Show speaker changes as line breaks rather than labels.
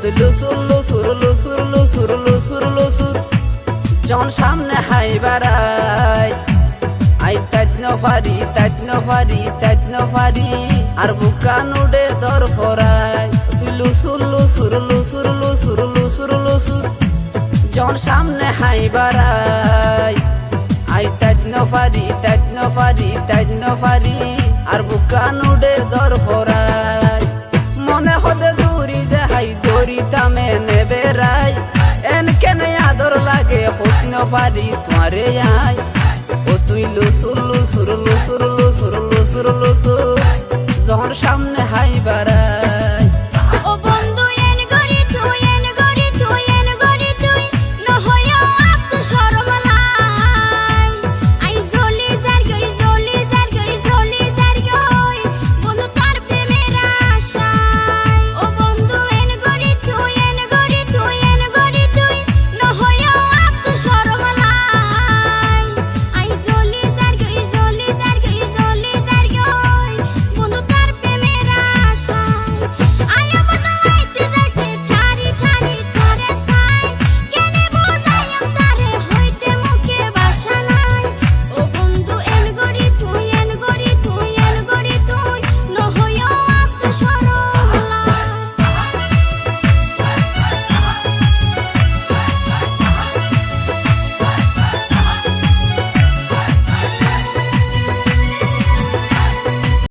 তুই লুসুর লুসুর লুসুর লুসুর লুসুর লুসুর যখন সামনে হাই বাড়াই আই তাজন ফারি তাজন ফারি তাজন ফারি আর বুকা নুডে দর ফরাই তুই লুসুর লুসুর লুসুর লুসুর লুসুর লুসুর যখন সামনে হাই বাড়াই আই তাজন ফারি তাজন ফারি তাজন ফারি আর বুকা নুডে দর ফরাই মনে হতে দূরি যে হাই দড়ি তামে নেবে রাই এন কেন আদর লাগে হত ন পারি তোমারে